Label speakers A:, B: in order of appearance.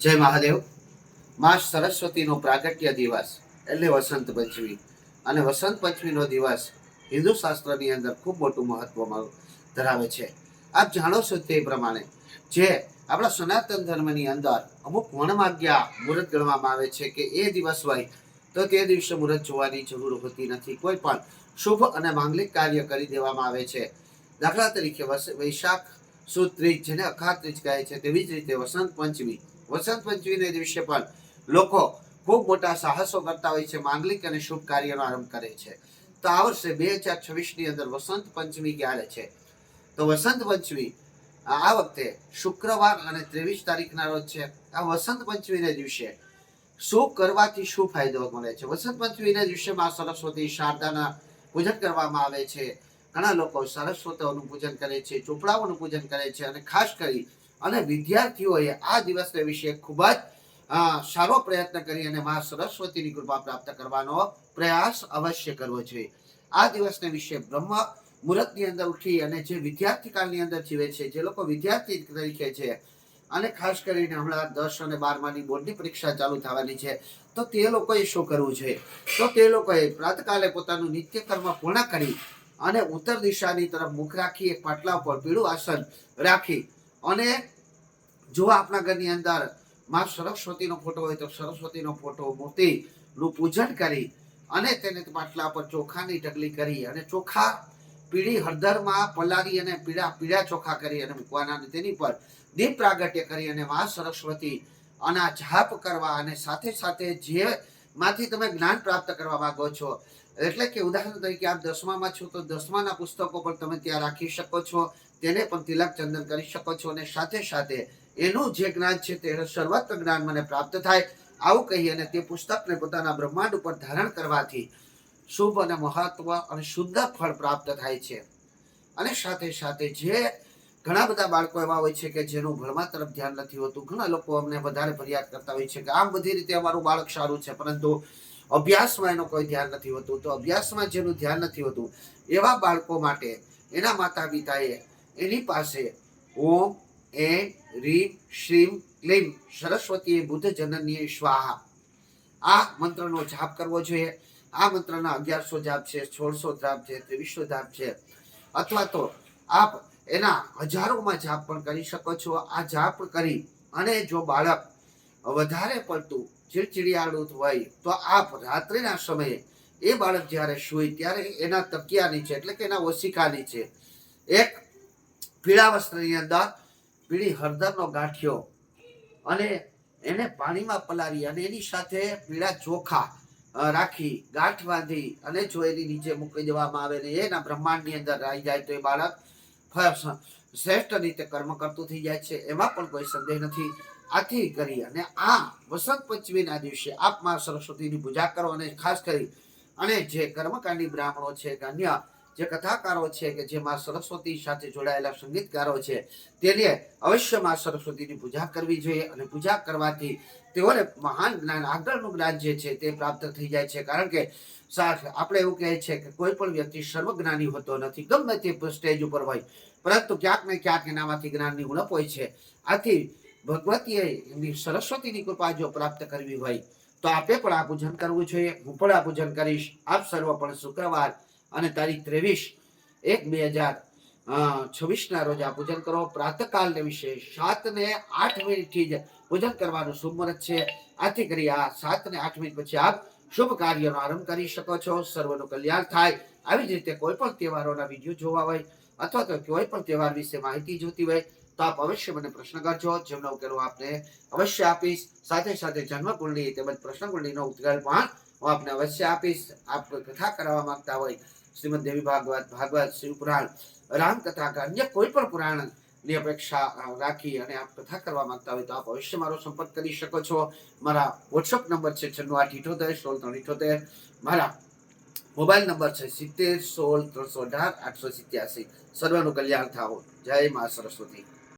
A: જય મહાદેવ। માં સરસ્વતીનો પ્રાગટ્ય દિવસ એટલે વસંત પંચમી અને વસંત પંચમીનો દિવસ હિન્દુ શાસ્ત્રની અંદર ખૂબ મોટું મહત્વ ધરાવે છે। આપ જાણો છો તે પ્રમાણે જે આપણા સનાતન ધર્મની અંદર અમુક વણમાગ્યા મુહૂર્ત ગણવામાં આવે છે કે એ દિવસ હોય તો તે દિવસે મુહૂર્ત જોવાની જરૂર હોતી નથી। કોઈ પણ શુભ અને માંગલિક કાર્ય કરી દેવામાં આવે છે। દાખલા તરીકે વૈશાખ સુદ ત્રીજ જેને અખાત ત્રીજ કહે છે, તેવી જ રીતે વસંત પંચમીને દિવસે પણ લોકો ખૂબ મોટા સાહસો કરતા હોય છે, માંગલિક અને શુભ કાર્યનો આરંભ કરે છે। તો આ વર્ષે 2026 ની અંદર વસંત પંચમી ક્યારે છે? તો વસંત પંચમી આ વખતે શુક્રવાર અને 23 તારીખના રોજ છે। આ વસંત પંચમીને દિવસે શું કરવાથી શું ફાયદો મળે છે? વસંત પંચમીને દિવસે માં સરસ્વતી શારદાના પૂજન કરવામાં આવે છે। ઘણા લોકો સરસ્વતીઓનું પૂજન કરે છે, ચોપડાઓનું પૂજન કરે છે અને ખાસ કરી અને વિદ્યાર્થીઓએ આ દિવસને વિશે ખૂબ જ સારો પ્રયત્ન કરી અને માં સરસ્વતીની કૃપા પ્રાપ્ત કરવાનો પ્રયાસ અવશ્ય કરવો જોઈએ। આ દિવસને વિશે બ્રહ્મ મુહૂર્તની અંદર ઉઠી અને જે વિદ્યાર્થી કાળની અંદર જીવે છે, જે લોકો વિદ્યાર્થી તરીકે છે અને ખાસ કરીને હમણાં 10 અને 12માની બોર્ડની પરીક્ષા ચાલુ થવાની છે, તો તે લોકોએ શું કરવું જોઈએ? તો તે લોકોએ પ્રાતકાલે પોતાનું નિત્ય કર્મ પૂર્ણ કરી અને ઉત્તર દિશાની તરફ મુખ રાખી એક પાટલા ઉપર પીળું આસન રાખી અને જો આપણા ઘરની અંદર માં સરસ્વતીનો ફોટો હોય તો સરસ્વતીનો ફોટો મૂર્તિનું પૂજન કરી અને તેને પાટલા પર ચોખાની ઢગલી કરી અને ચોખા પીળી હળદરમાં પલાળી અને પીળા ચોખા કરી અને મૂકવાના અને તેની પર દીપ પ્રાગટ્ય કરી અને માં સરસ્વતી આના જાપ કરવા અને સાથે સાથે જે માંથી તમે જ્ઞાન પ્રાપ્ત કરવા માંગો છો, એટલે કે ઉદાહરણ તરીકે આપ 10મામાં છો તો 10માના પુસ્તકો પણ તમે ત્યાં રાખી શકો છો, તેને પણ તિલક ચંદન કરી શકો છો અને સાથે સાથે એનું જે જ્ઞાન છે તે સર્વત્ર જ્ઞાન મને પ્રાપ્ત થાય આવું કહી અને તે પુસ્તકને પોતાના બ્રહ્માંડ ઉપર ધારણ કરવાથી શુભ અને મહત્વ અને શુદ્ધ ફળ પ્રાપ્ત થાય છે। અને સાથે સાથે જે ઘણા બધા બાળકો એવા હોય છે કે જેનું ભણવા તરફ ધ્યાન નથી હોતું। ઘણા લોકો અમને વધારે ફરિયાદ કરતા હોય છે કે આમ બધી રીતે અમારું બાળક સારું છે પરંતુ અભ્યાસમાં એનું કોઈ ધ્યાન નથી હોતું। તો અભ્યાસમાં જેનું ધ્યાન નથી હોતું એવા બાળકો માટે એના માતા પિતાએ એની પાસે ઓમ એમ રીમ શ્રીમ ક્લીમ સરસ્વતી બુદ્ધ જનની સ્વાહા આ મંત્રનો જાપ કરવો જોઈએ। આ મંત્રના 1100 જાપ છે, 1600 જાપ છે, 2300 જાપ છે, અથવા તો આપ એના હજારોમાં જાપ પણ કરી શકો છો। આ જાપ કરી અને જો બાળક વધારે પડતું ચીડચીડિયાળું હોય તો આપ રાત્રિના સમયે એ બાળક જ્યારે સૂય ત્યારે એના તકિયા નીચે એટલે કે એના ઓશિકા નીચે એક પીળા વસ્ત્રની અંદર પીળી હળદરનો ગાંઠિયો અને એને પાણીમાં પલાળી અને એની સાથે પીળા ચોખા રાખી ગાંઠ બાંધી અને જો એની નીચે મૂકી દેવામાં આવે ને એના બ્રહ્માંડની અંદર આવી જાય તો એ બાળક શ્રેષ્ઠ રીતે કર્મ કરતું થઈ જાય છે, એમાં પણ કોઈ સંદેહ નથી। આથી કરી અને આ વસંત પંચમીના દિવસે આપ માં સરસ્વતીની પૂજા કરો અને ખાસ કરી અને જે કર્મકાંડી બ્રાહ્મણો છે કે અન્ય જે કથાકારો છે કે જે માં સરસ્વતી સાથે જોડાયેલા સંગીતકારો છે તેને અવશ્ય માં સરસ્વતીની પૂજા કરવી જોઈએ અને પૂજા કરવાથી તેઓને મહાન જ્ઞાન આગળનું જ્ઞાન જે છે તે પ્રાપ્ત થઈ જાય છે। કારણ કે આપણે એવું કહે છે કે કોઈ પણ વ્યક્તિ સર્વજ્ઞાની હોતો નથી, ગમે તે સ્ટેજ ઉપર હોય પરંતુ ક્યાંક ને ક્યાંક એનામાંથી જ્ઞાનની ઉણપ હોય છે। આથી ભગવતીએ એમની સરસ્વતીની કૃપા જો પ્રાપ્ત કરવી હોય તો આપે પણ આ પૂજન કરવું જોઈએ। હું પણ આ પૂજન કરીશ। આપ સર્વ પણ શુક્રવાર અને તારીખ 23/1/2026 રોજ આ પૂજન કરો। પ્રાતકાલને વિશે 7 ને 8 મિનિટથી જ પૂજન કરવાનું શુભ મુહૂર્ત છે। આથી કરી આ 7 ને 8 મિનિટ પછી આપ શુભ કાર્યનો આરંભ કરી શકો છો। સર્વનું કલ્યાણ થાય। આવી જ રીતે કોઈ પણ તહેવારોના વિડીયો જોવા હોય અથવા તો કોઈ પણ તહેવાર વિશે માહિતી જોતી હોય તો આપ અવશ્ય મને પ્રશ્ન કરજો, જેમનો ઉકેલ હું આપને અવશ્ય આપીશ। સાથે સાથે જન્મ કુંડલી તેમજ પ્રશ્ન કુંડલીનો ઉકેલ પણ હું આપને અવશ્ય આપીશ। આપ કથા કરાવવા માંગતા હોય શ્રીમદ દેવી ભાગવત શિવપુરાણ રામકથા કે અન્ય કોઈ પણ પુરાણની અપેક્ષા રાખી અને આપ કથા કરવા માંગતા હોય તો આપ અવશ્ય મારો સંપર્ક કરી શકો છો। મારા વોટ્સઅપ નંબર છે 9687781678। મારા મોબાઈલ નંબર છે 7016 318 887। સર્વનું કલ્યાણ થાઓ। જય મા સરસ્વતી।